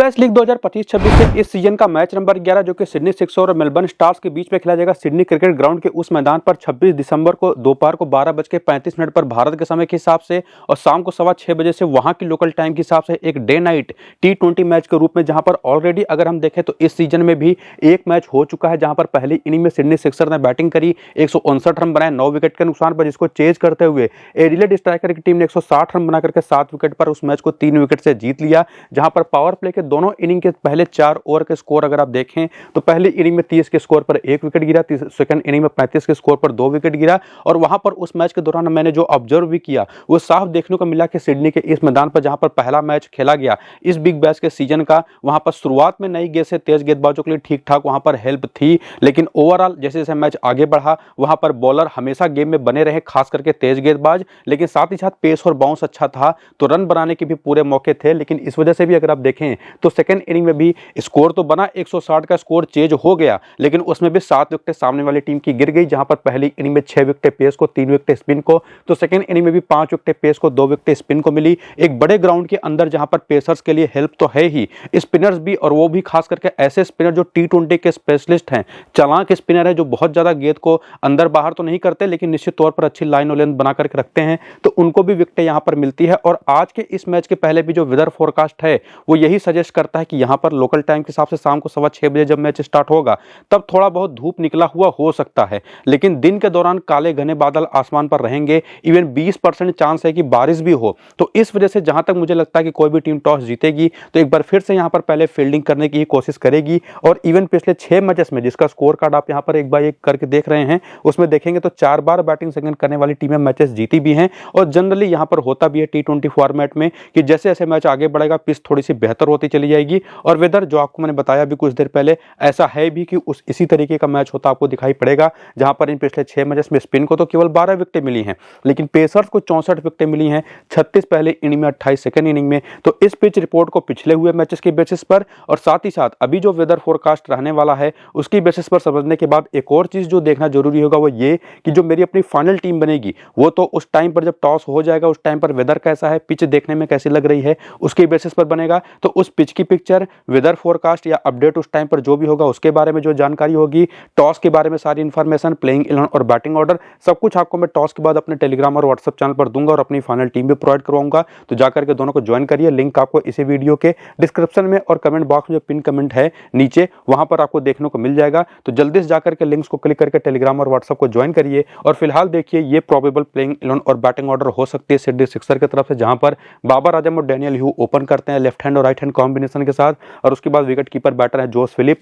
बीबैश league 2025-26 के इस season का मैच नंबर 11 जो कि सिडनी सिक्स और मेलबर्न स्टार्स के बीच में खेला जाएगा सिडनी क्रिकेट ग्राउंड के उस मैदान पर 26 दिसंबर को दोपहर को 12:35 पर भारत के समय के हिसाब से और शाम को 6:15 बजे से वहां की लोकल टाइम के हिसाब से एक डे नाइट T20 मैच के रूप में, जहां पर ऑलरेडी अगर हम देखें तो इस सीजन में भी एक मैच हो चुका है, जहां पर पहली इनिंग में सिडनी सिक्सर ने बैटिंग करी, 159 रन बनाए 9 विकेट के नुकसान पर, जिसको चेज करते हुए एडिलेड स्ट्राइकर की टीम ने 160 रन बना करके 7 विकेट पर उस मैच को 3 विकेट से जीत लिया। जहां पर पावर प्ले के दोनों इनिंग के पहले 4 ओवर के स्कोर अगर आप देखें तो पहली इनिंग में 30 के स्कोर पर 1 विकेट गिरा, सेकंड इनिंग में 35 के स्कोर पर 2 विकेट गिरा। और वहां पर उस मैच के दौरान मैंने जो ऑब्जर्व भी किया वो साफ देखने को मिला कि सिडनी के इस मैदान पर जहां पर पहला मैच खेला गया इस बिग बैश के सीजन का, वहां पर शुरुआत में नई गेंद से तेज गेंदबाजों के लिए ठीक ठाक वहां पर हेल्प थी, लेकिन ओवरऑल जैसे जैसे मैच आगे बढ़ा वहां पर बॉलर हमेशा गेम में बने रहे, खास करके तेज गेंदबाज, लेकिन साथ ही साथ पेस और बाउंस अच्छा था तो रन बनाने के भी पूरे मौके थे। लेकिन इस वजह से भी अगर आप देखें तो सेकंड इनिंग में भी स्कोर तो बना, 160 का स्कोर चेज हो गया, लेकिन उसमें भी 7 विकेट सामने वाली टीम की गिर गई। जहां पर पहली इनिंग में 6 विकेट पेस को, 3 विकेट स्पिन को, तो सेकंड इनिंग में भी 5 विकेट पेस को, 2 विकेट स्पिन को मिली। एक बड़े ग्राउंड के अंदर जहां पर पेसर्स के लिए हेल्प तो है ही, स्पिनर्स भी, और वो भी खास करके ऐसे स्पिनर जो T20 के स्पेशलिस्ट हैं, चालाक स्पिनर है, जो बहुत ज्यादा गेंद को अंदर बाहर तो नहीं करते लेकिन निश्चित तौर पर अच्छी लाइन और लेंथ बना करके रखते हैं, तो उनको भी विकेट यहां पर मिलती है। और आज के इस मैच के पहले भी जो वेदर फोरकास्ट है वो यही सजेस्ट करता है कि यहां पर लोकल टाइम के हिसाब से शाम को 6:15 बजे जब मैच स्टार्ट होगा तब थोड़ा बहुत धूप निकला हुआ हो सकता है, लेकिन दिन के दौरान काले घने बादल आसमान पर रहेंगे, इवन 20% चांस है कि बारिश भी हो। तो इस वजह से जहां तक मुझे लगता है कि कोई भी टीम टॉस जीतेगी तो एक बार फिर से यहां पर पहले फील्डिंग करने की कोशिश करेगी। और इवन पिछले 6 मैचेस में जिसका स्कोर कार्ड आप यहां पर एक बार एक करके देख रहे हैं, उसमें देखेंगे तो 4 बार बैटिंग सेकंड करने वाली टीमें मैचेस जीती भी हैं। और जनरली यहां पर होता भी है T20 फॉर्मेट में कि जैसे जैसे मैच आगे बढ़ेगा पिच थोड़ी सी बेहतर होती चली जाएगी। और वेदर जो आपको मैंने बताया भी कुछ देर पहले, ऐसा है भी कि इसी तरीके का मैच होता आपको दिखाई पड़ेगा, जहां पर इन पिछले 6 मैचेस में स्पिन को तो केवल 12 विकेटें मिली हैं, लेकिन पेसर्स को 64 विकेटें मिली हैं, 36 पहले इनिंग में, 28 सेकंड इनिंग में। तो इस पिच रिपोर्ट को पिछले हुए मैचेस के बेसिस पर और साथ ही साथ अभी जो वेदर फोरकास्ट रहने वाला है उसकी बेसिस पर समझने के बाद एक और चीज जो देखना जरूरी होगा वो ये कि जो मेरी अपनी फाइनल टीम बनेगी वो तो उस टाइम पर जब टॉस हो जाएगा उस टाइम पर वेदर कैसा है, पिच देखने में कैसी लग रही है उसके बेसिस पर बनेगा। तो उस पिच की पिक्चर, वेदर फोरकास्ट या अपडेट उस टाइम पर जो भी होगा उसके बारे में जो जानकारी होगी, टॉस के बारे में सारी इंफॉर्मेशन, प्लेइंग 11 और बैटिंग ऑर्डर, सब कुछ आपको मैं टॉस के बाद अपने टेलीग्राम और व्हाट्सएप चैनल पर दूंगा और अपनी फाइनल टीम भी प्रोवाइड करवाऊंगा। तो जाकर के दोनों को ज्वाइन करिए, लिंक आपको इसी वीडियो के डिस्क्रिप्शन में और कमेंट बॉक्स में जो पिन कमेंट है नीचे वहां पर आपको देखने को मिल जाएगा। तो जल्दी से जाकर के लिंक्स को क्लिक करके टेलीग्राम और व्हाट्सएप को ज्वाइन करिए। और फिलहाल देखिए ये प्रोबेबल प्लेइंग 11 और बैटिंग ऑर्डर हो सकती है सिडनी सिक्सर की तरफ से, जहां पर बाबर आजम और डैनियल ह्यू ओपन करते हैं लेफ्ट हैंड और राइट हैंड कॉम्बिनेशन के साथ, और उसके बाद विकेट कीपर बैटर है जोस फिलिप।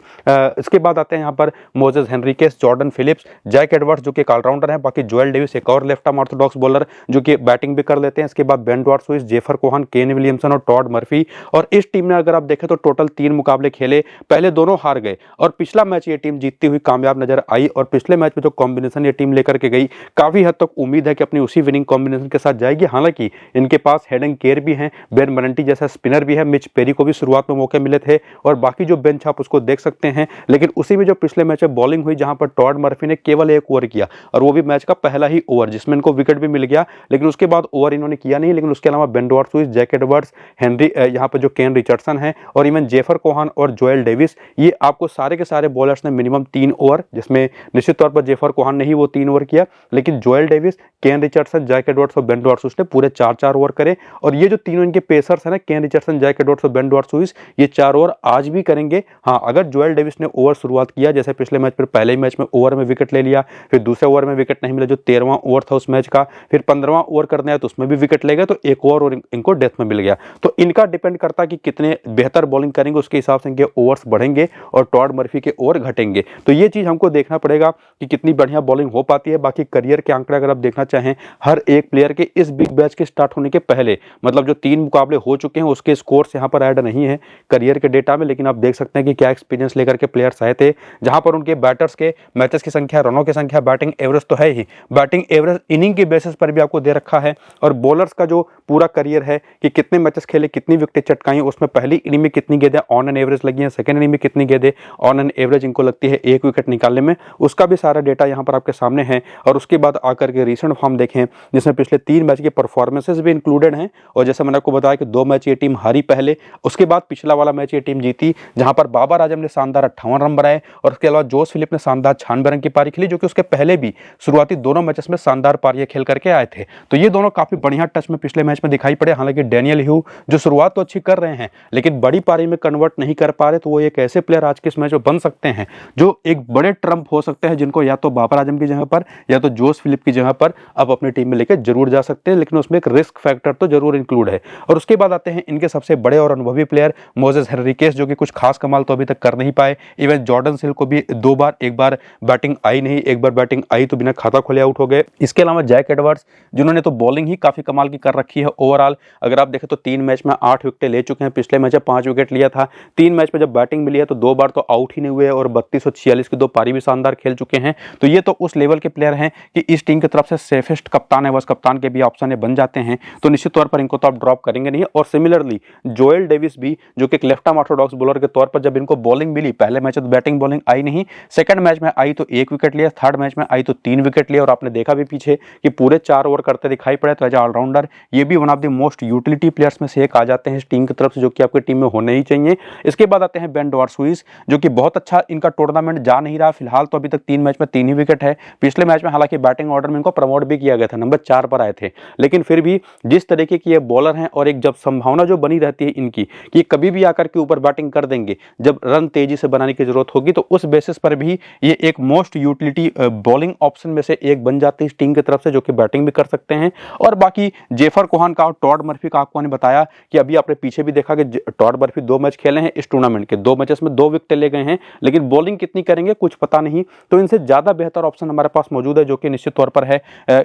इसके बाद आते हैं यहाँ पर Moses Henriques, Jordan Phillips, Jack Edwards जो कि ऑलराउंडर है, बाकी जोएल डेविस एक और लेफ्ट आर्म ऑर्थोडॉक्स बॉलर जो कि बैटिंग भी कर लेते हैं। इसके बाद बेन डॉर्सविस, जेफर कोहन, केन विलियमसन और टॉड मर्फी। और इस टीम ने अगर आप देखें तो टोटल 3 मुकाबले खेले, पहले दोनों हार गए और पिछला मैच ये टीम जीतती हुई कामयाब नजर आई। और पिछले मैच में जो कॉम्बिनेशन ये टीम लेकर के गई, काफी हद तक उम्मीद है कि अपनी उसी विनिंग कॉम्बिनेशन के साथ जाएगी। हालांकि इनके पास हेडन केयर भी हैं, बेन मरंटी जैसा स्पिनर भी है, मिच पेरी को भी शुरुआत में मौके मिले थे और बाकी जो बेंच आप उसको देख सकते हैं। लेकिन उसी में जो पिछले मैच में बॉलिंग हुई जहां पर टॉड मर्फी ने केवल 1 ओवर किया और वो भी मैच का पहला ही ओवर, जिसमें इनको विकेट भी मिल गया, लेकिन उसके बाद ओवर इन्होंने किया नहीं। लेकिन उसके अलावा बेन डॉर्सविस, जैक एडवर्ड्स, हेनरी, यहाँ पर जो केन रिचर्डसन है और इवन जेफर कोहन और जोएल डेविस, ये आपको सारे के सारे बॉलर्स ने मिनिमम 3 ओवर, जिसमें निश्चित तौर पर जेफर कोहन ने ही वो 3 ओवर किया, लेकिन Joel Davies, Ken Richardson, Jack Edwards और बेन डॉर्सविस ने पूरे 4-4 ओवर करे। और ये जो तीनों इनके पेसर्स हैं ना, केन रिचर्डसन, जैक एडवर्ड्स और बेन डॉर्सविस, ये 4 ओवर आज भी करेंगे। हाँ, अगर जोएल डेविस ने ओवर शुरुआत किया जैसे पिछले मैच पर, पहले ही मैच में ओवर में विकेट ले लिया, फिर दूसरे ओवर में विकेट नहीं मिला जो 13वां ओवर था उस मैच का, फिर 15वां ओवर करने आया तो उसमें भी विकेट ले गए, तो 1 ओवर और इनको डेथ में मिल गया। तो इनका डिपेंड करता है कि कितने बेहतर बॉलिंग करेंगे, उसके हिसाब से इनके ओवर्स बढ़ेंगे और टॉड मर्फी के ओवर घटेंगे। तो ये चीज हमको देखना पड़ेगा कि कितनी बढ़िया बॉलिंग हो पाती है। बाकी करियर के आंकड़े अगर आप देखना चाहें हर एक प्लेयर के इस बिग बैच के स्टार्ट होने के पहले, मतलब जो 3 मुकाबले हो चुके हैं उसके स्कोर्स यहाँ पर ऐड नहीं है करियर के डेटा में, लेकिन आप देख सकते हैं कि क्या एक्सपीरियंस लेकर के प्लेयर्स आए थे, जहां पर उनके बैटर्स के मैचेस की संख्या, रनों की संख्या, बैटिंग एवरेज तो है ही, बैटिंग एवरेज इनिंग के बेसिस पर भी आपको दे रखा है। और बॉलर्स का जो पूरा करियर है कि कितने मैचेस खेले, कितनी विकेट चटकाई, उसमें पहली इनिंग में कितनी गेंदें ऑन एन एवरेज लगी हैं, सेकंड इनिंग में कितनी गेंदें ऑन एन एवरेज इनको लगती है 1 विकेट निकालने में, उसका भी सारा डेटा यहाँ पर आपके सामने है। और उसके बाद आकर के रीसेंट फॉर्म देखें जिसमें पिछले 3 मैच के परफॉर्मेंसेस भी इंक्लूडेड हैं। और जैसे मैंने आपको बताया कि 2 मैच ये टीम हारी पहले, उसके बाद पिछला वाला मैच ये टीम जीती, जहां पर बाबर आजम ने शानदार 58 रन बनाए और उसके अलावा जोश फिलिप ने शानदार 96 रन की पारी खेली, जो कि उसके पहले भी शुरुआती दोनों मैचेस में शानदार पारियां खेल करके आए थे। तो ये दोनों काफी बढ़िया टच में पिछले मैच में दिखाई पड़े। हालांकि डैनियल ह्यू जो शुरुआत तो अच्छी कर रहे हैं लेकिन बड़ी पारी में कन्वर्ट नहीं कर पा रहे, तो वो एक ऐसे प्लेयर आज के इस मैच में बन सकते हैं जो एक बड़े ट्रम्प हो सकते हैं, जिनको या तो बाबर आजम की जगह पर या तो जोश फिलिप की जगह पर अब अपनी टीम में लेकर जरूर जा सकते हैं, लेकिन उसमें एक रिस्क फैक्टर तो जरूर इंक्लूड है। और उसके बाद आते हैं इनके सबसे बड़े और अनुभवी प्लेयर मोजेस हेनरिकेस, जो कि कुछ खास कमाल तो अभी तक कर नहीं पाए। इवन जॉर्डन सिल को भी दो बार, एक बार बैटिंग आई नहीं, एक बार बैटिंग आई तो बिना खाता खोले आउट हो गए। इसके अलावा जैक एडवर्ड्स, जिन्होंने तो बॉलिंग ही काफी कमाल की कर रखी है ओवरऑल। अगर आप देखें तो 3 मैच में 8 विकेट ले चुके हैं, पिछले मैच में 5 विकेट लिया था। 3 मैच में जब बैटिंग मिली है तो 2 बार तो आउट ही नहीं हुए और 32 और 46 की 2 पारी भी शानदार खेल चुके हैं। तो ये तो उस लेवल के प्लेयर हैं कि इस टीम की तरफ से सेफेस्ट कप्तान है, बस कप्तान के भी ऑप्शन बन जाते हैं, तो निश्चित तौर पर इनको तो आप ड्रॉप करेंगे नहीं। और सिमिलरली जोएल डेविस भी, जो कि एक लेफ्ट आर्म ऑर्थोडॉक्स बॉलर के तौर पर, जब इनको बॉलिंग मिली, पहले मैच में बैटिंग बॉलिंग आई नहीं, सेकंड मैच में आई तो 1 विकेट लिया, थर्ड मैच में आई तो 3 विकेट लिया और आपने देखा भी पीछे कि पूरे 4 ओवर करते दिखाई पड़े। तो एज ऑलराउंडर ये भी one of the most utility players में से एक आ जाते हैं इस टीम की तरफ से, जो कि आपकी टीम में होने ही चाहिए। इसके बाद आते हैं बेन डॉर्सुइस, जो कि बहुत अच्छा इनका टूर्नामेंट जा नहीं रहा फिलहाल, तो अभी तक 3 मैच में 3 ही विकेट है। पिछले मैच में हालांकि बैटिंग ऑर्डर में इनको प्रमोट भी किया गया था, नंबर 4 पर आए थे, लेकिन फिर भी जिस तरीके की ये बॉलर हैं और एक जब संभावना जो बनी रहती है इनकी कि कभी भी आकर के ऊपर बैटिंग कर देंगे, जब रन तेजी से बनाने की जरूरत होगी, तो उस बेसिस पर भी ये एक मोस्ट यूटिलिटी बॉलिंग ऑप्शन में से एक बन जाती है इस टीम की तरफ से, जो कि बैटिंग भी कर सकते हैं। और बाकी जेफर कोहन का और टॉड मर्फी का आपको ने बताया कि अभी आपने पीछे भी देखा कि टॉड मर्फी 2 मैच खेले हैं इस टूर्नामेंट के, 2 मैचेस में 2 विकेट ले गए हैं, लेकिन बॉलिंग कितनी करेंगे कुछ पता नहीं। तो इनसे ज्यादा बेहतर ऑप्शन हमारे पास मौजूद है, जो कि निश्चित तौर पर है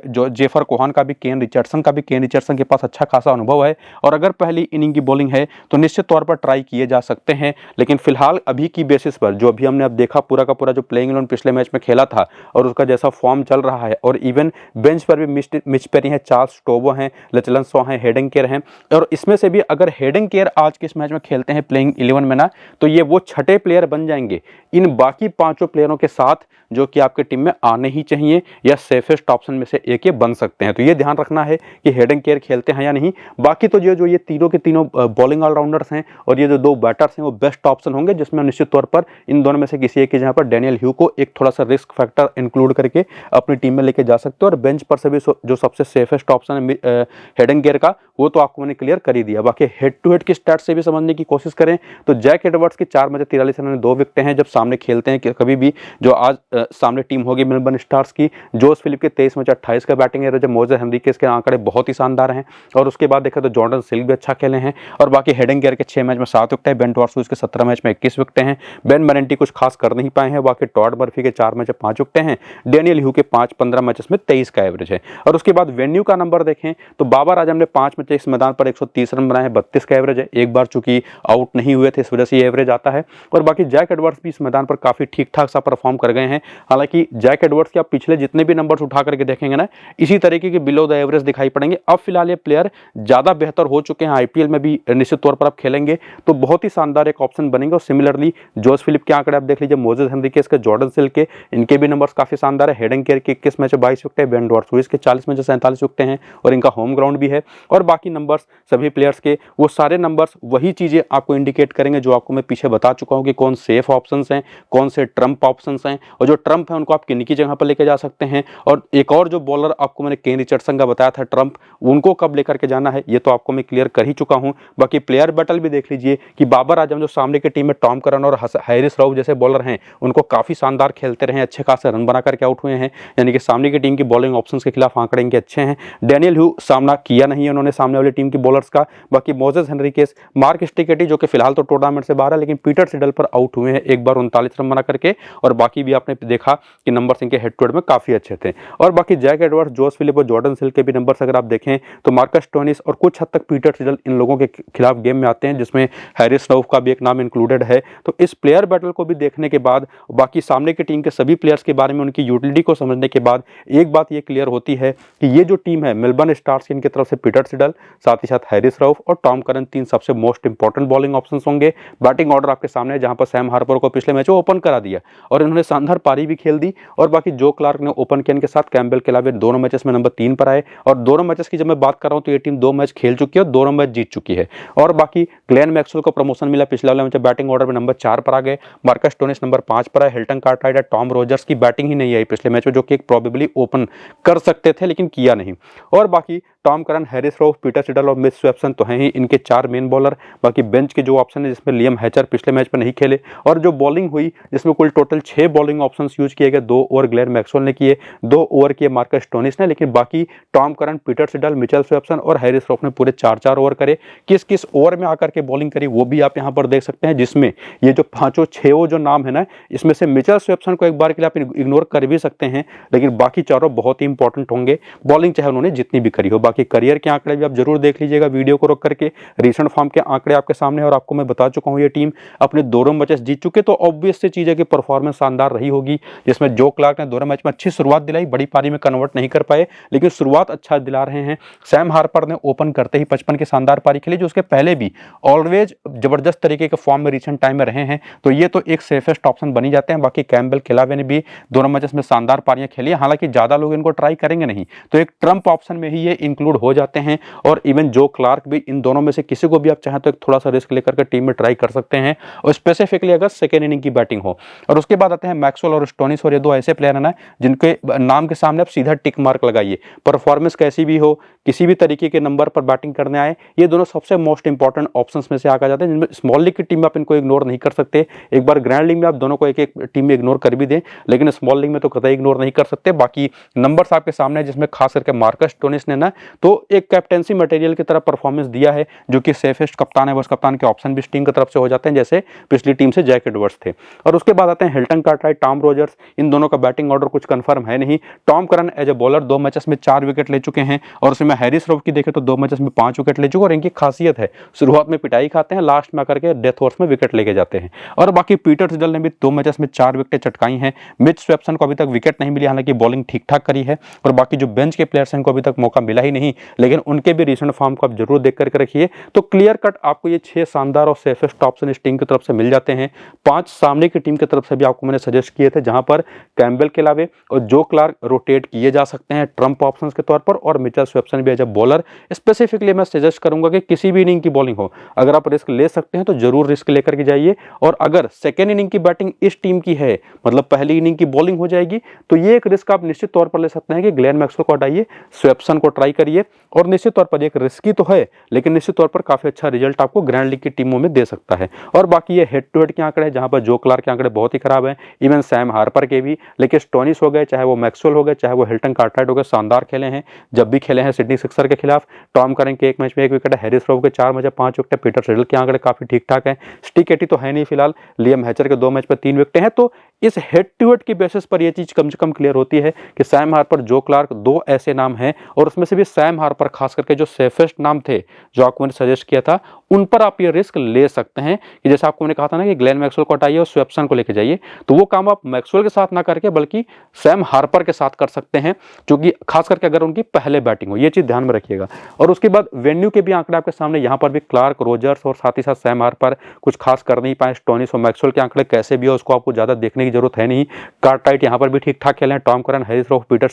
जो जेफर कोहन का भी, केन रिचर्डसन का भी। केन रिचर्डसन के पास अच्छा खासा अनुभव है और अगर पहली इनिंग की बॉलिंग है तो निश्चित तौर पर ट्राई किए जा सकते हैं। लेकिन फिलहाल अभी की बेसिस पर जो अभी हमने अब देखा पूरा का पूरा जो प्लेइंग इलेवन पिछले मैच में खेला था और उसका जैसा फॉर्म चल रहा है, और इवन बेंच पर भी मिच पेरी हैं, चार्ल्स स्टोबो हैं, लचलन सॉ हैं, हेडन केयर हैं, और इसमें से भी अगर हेडन केयर आज के इस मैच में खेलते हैं प्लेइंग 11 में ना, तो ये वो छठे प्लेयर बन जाएंगे इन बाकी 5 प्लेयरों के साथ जो कि आपके टीम में आने ही चाहिए या सेफेस्ट ऑप्शन में से एक ये बन सकते हैं। तो ये ध्यान रखना है कि हेडन केयर खेलते हैं या नहीं। बाकी तो जो ये तीनों के तीनों बॉलिंग ऑलराउंडर्स हैं और ये जो 2 बैटर्स हैं वो बेस्ट ऑप्शन होंगे, जिसमें निश्चित तौर पर इन दोनों में से किसी एक की जगह पर डैनियल ह्यू को एक थोड़ा सा रिस्क फैक्टर इंक्लूड करके अपनी टीम में लेके जा सकते हो। और बेंच पर से भी जो सबसे सेफेस्ट ऑप्शन है हेडन केयर का, वो तो आपको मैंने क्लियर कर ही दिया। बाकी हेड टू हेड की स्टैट से भी समझने की कोशिश करें तो जैक एडवर्ड्स की 4 मैच 43 रन 2 विकेट हैं जब सामने खेलते हैं कभी भी। जो आज सामने टीम होगी मेलबर्न स्टार्स की, जोश फिलिप के 23 मैच 28 का बैटिंग एवरेज, मोजेस हेनरिकेस के आंकड़े बहुत ही शानदार हैं। और उसके बाद देखा तो जॉर्डन सिल्क भी अच्छा खेले हैं। और बाकी हेडन केयर के 6 मैच में 7 विकेट है, बेन डॉर्सुइस के 17 मैच में 21 विकेट हैं, बेन मरेंटी कुछ खास कर नहीं पाए हैं। बाकी टॉड मर्फी के 4 मैच में 5 विकेट हैं, डैनियल ह्यू के 15 मैचेस में 23 का एवरेज है। और उसके बाद वेन्यू का नंबर देखें तो बाबर आजम ने 5 मैच इस मैदान पर 130 रन बनाए हैं, 32 का एवरेज है। एक बार चूंकि आउट नहीं हुए थे, इस वजह से ये एवरेज आता है। और बाकी जैक एडवर्ड्स भी इस मैदान पर काफी ठीक ठाक सा परफॉर्म कर गए हैं। हालांकि जैक एडवर्ड्स के आप पिछले जितने भी नंबर्स उठा करके देखेंगे ना, इसी तरीके के बिलो द एवरेज दिखाई पड़ेंगे। अब फिलहाल ये प्लेयर ज्यादा बेहतर हो चुके हैं, आईपीएल में भी निश्चित तौर पर आप खेलेंगे तो बहुत ही शानदार एक ऑप्शन बनेंगे। और सिमिलरली जोश फिलिप के आंकड़े आप देख लीजिए, मोजेस हेनरिकेस के, जॉर्डन सिल के, इनके भी नंबर्स काफी शानदार है। हेडन केयर के 21 मैच 22 विकेट है, बेन डॉर्सुइस के 40 मैच 47 विकेट हैं और इनका होम ग्राउंड भी है। और बाकी नंबर्स सभी प्लेयर्स के, वो सारे नंबर्स वही चीजें आपको इंडिकेट करेंगे जो आपको मैं पीछे बता चुका हूं कि कौन सेफ ऑप्शंस हैं, कौन से ट्रम्प ऑप्शंस हैं, और जो ट्रम्प है उनको आप किन की जगह पर लेके जा सकते हैं। और एक और जो बॉलर आपको मैंने केन रिचर्डसन का बताया था ट्रम्प, उनको कब लेकर के जाना है ये तो आपको मैं क्लियर कर ही चुका हूं। बाकी प्लेयर बैटल भी देख लीजिए कि बाबर आजम जो सामने की टीम में टॉम करन और हैरिस राउफ जैसे बॉलर हैं, उनको काफी शानदार खेलते रहे, अच्छे खासे रन बना करके आउट हुए हैं, यानी कि सामने की टीम की बॉलिंग ऑप्शंस के खिलाफ आंकड़े इनके अच्छे हैं। डैनियल ह्यू सामना किया नहीं है उन्होंने सामने वाली टीम की बॉलर्स का। बाकी मोजेस हेनरिकेस, मार्क स्टिकेटी जो कि फिलहाल तो टूर्नामेंट से बाहर है लेकिन पीटर सिडल पर आउट हुए हैं, एक बार 39 रन बना करके। और बाकी भी आपने देखा कि नंबर्स इनके हेड टू हेड में काफी अच्छे थे। और बाकी जैक एडवर्ड्स, जोश फिलिप और जॉर्डन सिल के भी नंबर्स अगर आप देखें तो मार्कस स्टोइनिस और कुछ हद तक पीटर सिडल इन लोगों के खिलाफ गेम में आते हैं, जिसमें हैरिस राउफ का भी एक नाम इंक्लूडेड है। तो इस प्लेयर बैटल को भी देखने के बाद, बाकी सामने की टीम के सभी प्लेयर्स के बारे में उनकी यूटिलिटी को समझने के बाद एक बात ये क्लियर होती है कि ये जो टीम है मेलबर्न स्टार्स की, इनकी तरफ से पीटर सिडल, साथ ही साथ हैरिस राउफ और टॉम करन, 3 सबसे मोस्ट इंपॉर्टेंट बॉलिंग ऑप्शंस होंगे। बैटिंग ऑर्डर आपके सामने है, जहां पर सैम हार्पर को पिछले मैच में ओपन करा दिया और इन्होंने शानदार पारी भी खेल दी। और बाकी जो क्लार्क ने ओपन किया इनके साथ, कैम्बेल के अलावा दोनों मैचेस में नंबर 3 पर आए। और दोनों मैचेस की जब मैं बात कर रहा हूं तो ये टीम 2 मैच खेल चुकी है और दोनों मैच जीत चुकी है। और बाकी ग्लेन मैक्सवेल को प्रमोशन मिला, पिछले वाले में बैटिंग ऑर्डर में नंबर 4 पर आ गए। मार्कस स्टोनिस नंबर 5 पर आए। हिल्टन कार्टराइट है। टॉम रोजर्स की बैटिंग ही नहीं आई पिछले मैच में, जो कि एक प्रोबेबली ओपन कर सकते थे लेकिन किया नहीं। और बाकी Tom Curran, Harris rough, Peter Seidel और मिच स्वेप्सन तो हैं ही इनके 4 मेन बॉलर। बाकी बेंच के जो ऑप्शन है जिसमें लियम हैचर पिछले मैच में नहीं खेले, और जो बॉलिंग हुई जिसमें कुल टोटल 6 बॉलिंग ऑप्शंस यूज किए गए। 2 ओवर ग्लेन मैक्सवेल ने किए, 2 ओवर किए मार्कस स्टोनिस ने, लेकिन बाकी Tom Curran, Peter Seidel, Mitchell Swepson और हैरिस रॉफ ने पूरे 4-4 ओवर करे। किस किस ओवर में आकर के बॉलिंग करी वो भी आप यहाँ पर देख सकते हैं, जिसमें ये जो 5-6 जो नाम है ना, इसमें से मिचेल स्वेप्सन को एक बार के लिए आप इग्नोर कर भी सकते हैं, लेकिन बाकी चारों बहुत ही इंपॉर्टेंट होंगे, बॉलिंग चाहे उन्होंने जितनी भी करी हो। बाकी करियर के आंकड़े भी आप जरूर देख लीजिएगा वीडियो को रोक करके। रीसेंट फॉर्म के आंकड़े आपके सामने, और आपको मैं बता चुका हूं ये टीम अपने दोनों मैचेस जीत चुके, तो ऑब्वियस सी चीज है कि परफॉर्मेंस शानदार रही होगी, जिसमें जो क्लार्क ने दोनों मैच में अच्छी शुरुआत दिलाई, बड़ी पारी में कन्वर्ट नहीं कर पाए लेकिन शुरुआत अच्छा दिला रहे हैं। सैम हार्पर ने ओपन करते ही 55 की शानदार पारी खेली, जो उसके पहले भी ऑलवेज जबरदस्त तरीके के फॉर्म में रिसेंट टाइम में रहे हैं, तो ये तो एक सेफेस्ट ऑप्शन बनी जाते हैं। बाकी कैम्बेल केलावे ने भी दोनों मैचेस में शानदार पारियां खेली, हालांकि ज्यादा लोग इनको ट्राई करेंगे नहीं, तो एक ट्रम्प ऑप्शन में ही ये इंक्लूड हो जाते हैं। और इवन जो क्लार्क भी, इन दोनों में से किसी को भी आप चाहें तो एक थोड़ा सा रिस्क लेकर के टीम में ट्राई कर सकते हैं, और स्पेसिफिकली अगर सेकेंड इनिंग की बैटिंग हो। और उसके बाद आते हैं मैक्सवेल और स्टोनिस, और ये दो ऐसे प्लेयर है ना जिनके नाम के सामने आप सीधा टिक मार्क लगाइए, परफॉर्मेंस कैसी भी हो, किसी भी तरीके के नंबर पर बैटिंग करने आए, ये दोनों सबसे मोस्ट इंपॉर्टेंट ऑप्शंस में से आकर जाते हैं, जिनमें स्मॉल लीग की टीम में आप इनको इग्नोर नहीं कर सकते। एक बार ग्रैंड लीग में आप दोनों को एक एक टीम में इग्नोर कर भी दें, लेकिन स्मॉल लीग में तो कतई इग्नोर नहीं कर सकते। बाकी नंबर्स आपके सामने, जिसमें खास करके मार्कस स्टोनिस ने ना तो एक कैप्टेंसी मटेरियल की तरह परफॉर्मेंस दिया है, जो कि सेफेस्ट कप्तान है, बस कप्तान के ऑप्शन भी टीम की तरफ से हो जाते हैं, जैसे पिछली टीम से जैक एडवर्ड्स थे। और उसके बाद आते हैं हिल्टन कार्टराइट, टॉम रोजर्स, इन दोनों का बैटिंग ऑर्डर कुछ कंफर्म है नहीं। Tom Curran as a bowler 2 matches में 4 विकेट ले चुके हैं, और उसमें हैरिस रॉफ की देखें तो 2 मैचेस में 5 विकेट ले चुके, और इनकी खासियत है शुरुआत में पिटाई खाते हैं, लास्ट में आकर के डेथ ओवर्स में विकेट लेके जाते हैं। और बाकी पीटर सिडल ने भी 2 मैचेस में 4 विकेट चटकाई हैं। मिच स्वेप्सन को अभी तक विकेट नहीं मिली, हालांकि बॉलिंग ठीक ठाक करी है। और बाकी जो बेंच के प्लेयर्स हैं इनको अभी तक मौका मिला ही नहीं, लेकिन उनके भी रिसेंट फॉर्म को आप जरूर देख करके रखिए, तो क्लियर कट आपको ये 6 शानदार और सेफेस्ट ऑप्शन इस टीम की तरफ से मिल जाते हैं। 5 सामने की टीम की तरफ से भी आपको मैंने सजेस्ट किए थे, जहां पर कैम्बेल के अलावे और जो क्लार्क रोटेट किए जा सकते हैं ट्रम्प ऑप्शंस के तौर पर, और मिचेल स्वेप्सन भी एज अ बॉलर। स्पेसिफिकली मैं सजेस्ट करूंगा कि किसी भी इनिंग की बॉलिंग हो, अगर आप रिस्क ले सकते हैं तो जरूर रिस्क लेकर के जाइए। और अगर सेकेंड इनिंग की बैटिंग इस टीम की है, मतलब पहली इनिंग की बॉलिंग हो जाएगी, तो ये एक रिस्क आप निश्चित तौर पर ले सकते हैं कि ग्लेन मैक्सवेल को हटाइए, स्वेप्सन को ट्राई करिए, और निश्चित तौर पर एक रिस्की तो है, लेकिन निश्चित तौर पर काफी अच्छा रिजल्ट आपको ग्रैंड लीग की टीमों में दे सकता है। और बाकी ये हेड टू हेड के आंकड़े हैं, जहां पर जो क्लार्क के आंकड़े बहुत ही खराब हैं, इवन सैम हार्पर के भी, लेकिन स्टोनिस हो गए, चाहे वो मैक्सवेल हो गए, चाहे वो हिल्टन कार्टराइट हो गए, शानदार खेले हैं जब भी खेले हैं सिडनी सिक्सर के खिलाफ। टॉम करन के 1 मैच में 1 विकेट है, हैरिस रॉफ के 4 मैच में 5 विकेट है, पीटर सिडल के आंकड़े काफी ठीक ठाक हैं, स्टिक एटी तो है नहीं फिलहाल, लियम हैचर के 2 मैच में 3 विकेट हैं। तो इस हेड टू हेड की बेसिस पर यह चीज कम से कम क्लियर होती है कि सैम हार्पर, जो क्लार्क 2 ऐसे नाम हैं, और उसमें से भी सैम हार्पर खास करके जो सेफेस्ट नाम थे जो आपको मैंने सजेस्ट किया था, उन पर आप ये रिस्क ले सकते हैं कि जैसे आपको मैंने कहा था ना कि ग्लेन मैक्सवेल को हटाइए और स्वेप्सन को लेके जाइए, तो वो काम आप मैक्सवेल के साथ ना करके बल्कि सैम हार्पर के साथ कर सकते हैं, क्योंकि खास करके अगर उनकी पहले बैटिंग हो, ये चीज ध्यान में रखिएगा। और उसके बाद वेन्यू के भी आंकड़े आपके सामने, यहाँ पर भी क्लार्क, रोजर्स और साथ ही साथ सैम हार्पर कुछ खास कर नहीं पाए। स्टोनिस और मैक्सवेल के आंकड़े कैसे भी हो उसको आपको ज्यादा देखने की जरूरत है नहीं। कार्टराइट यहाँ पर भी ठीक ठाक खेले हैं, Tom Curran, Harris rough, Peter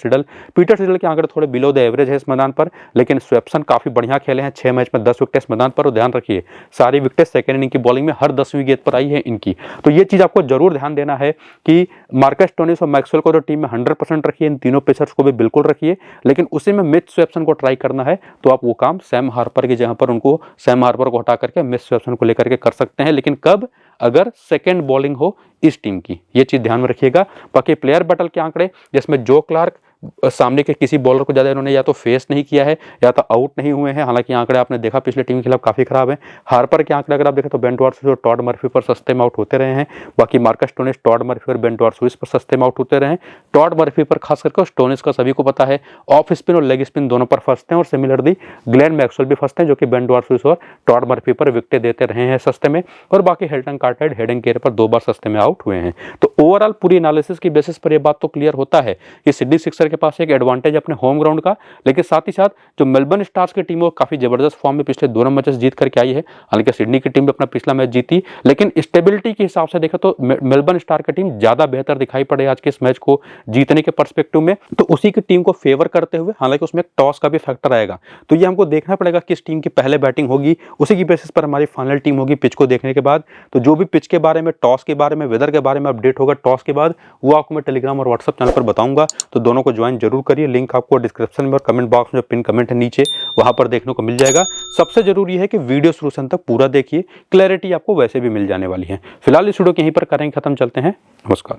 Seidel के आंकड़े थोड़े बिलो द एवरेज है इस मैदान पर, लेकिन स्वेप्सन काफी बढ़िया खेले हैं, 6 मैच में 10 विकेट इस मैदान पर। और ध्यान रखिए सारी विकेट सेकेंड इनिंग की बॉलिंग में हर 10वीं गेंद पर आई है इनकी, तो ये चीज आपको जरूर ध्यान देना है कि मार्कस स्टोनिस और मैक्सवेल को तो टीम में 100% रखिए, इन तीनों पेसर्स को भी बिल्कुल रखिए, लेकिन उसी में मिच स्वेप्सन को ट्राई करना है, तो आप वो काम सैम हार्पर की जगह पर उनको सैम हार्पर को हटा करके मिच स्वेप्सन को लेकर के कर सकते हैं, लेकिन कब? अगर सेकेंड बॉलिंग हो इस टीम की, ये चीज ध्यान में रखिएगा। बाकी प्लेयर बैटल के आंकड़े, जिसमें जो क्लार्क सामने के किसी बॉलर को ज्यादा इन्होंने या तो फेस नहीं किया है या तो आउट नहीं हुए हैं, हालांकि आंकड़े आपने देखा पिछले टीम के खिलाफ काफी खराब है। हार्पर के आंकड़े अगर आप देखें तो बेन डॉर्सविस और टॉड मर्फी पर सस्ते में आउट होते रहे हैं। बाकी मार्कस स्टोनिस, टॉड मर्फी और बेन डॉर्सविस पर सस्ते में आउट होते रहे हैं। टॉड मर्फी पर खास करके, स्टोनिस का सभी को पता है, ऑफ स्पिन और लेग स्पिन दोनों पर फंसते हैं, और सिमिलरली ग्लेन मैक्सवेल भी फंसते हैं, जो कि बेन डॉर्सविस और टॉड मर्फी पर विकेट देते रहे हैं सस्ते में। और बाकी Hilton Cartwright head and care पर 2 बार सस्ते में आउट हुए हैं। तो ओवरऑल पूरी एनालिसिस की बेसिस पर यह बात तो क्लियर होता है कि सिडनी सिक्सर क्रिकेटर के पास एक एडवांटेज है अपने होम ग्राउंड का, लेकिन साथ ही साथ जो मेलबर्न स्टार्स की टीम है वो काफी जबरदस्त फॉर्म में पिछले दोनों मैचेस जीत करके आई है। हालांकि सिडनी की टीम भी अपना पिछला मैच जीती, लेकिन स्टेबिलिटी के हिसाब से देखा तो मेलबर्न स्टार की टीम ज्यादा बेहतर दिखाई पड़े आज के इस मैच को जीतने के पर्सपेक्टिव में, तो उसी की टीम को फेवर करते हुए, हालांकि उसमें टॉस का भी फैक्टर आएगा, तो ये हमको देखना पड़ेगा किस टीम की पहले बैटिंग होगी, उसी की बेसिस पर हमारी फाइनल टीम होगी पिच को देखने के बाद। तो जो भी पिच के बारे में, टॉस के बारे में, वेदर के बारे में अपडेट होगा टॉस के बाद, वो आपको मैं टेलीग्राम और व्हाट्सएप चैनल पर बताऊंगा, तो दोनों को ज्वाइन जरूर करिए। लिंक आपको डिस्क्रिप्शन में और कमेंट बॉक्स में पिन कमेंट है नीचे, वहां पर देखने को मिल जाएगा। सबसे जरूरी है कि वीडियो शुरू से अंत तक पूरा देखिए, क्लैरिटी आपको वैसे भी मिल जाने वाली है। फिलहाल इस वीडियो को यहीं पर करेंगे खत्म, चलते हैं, नमस्कार।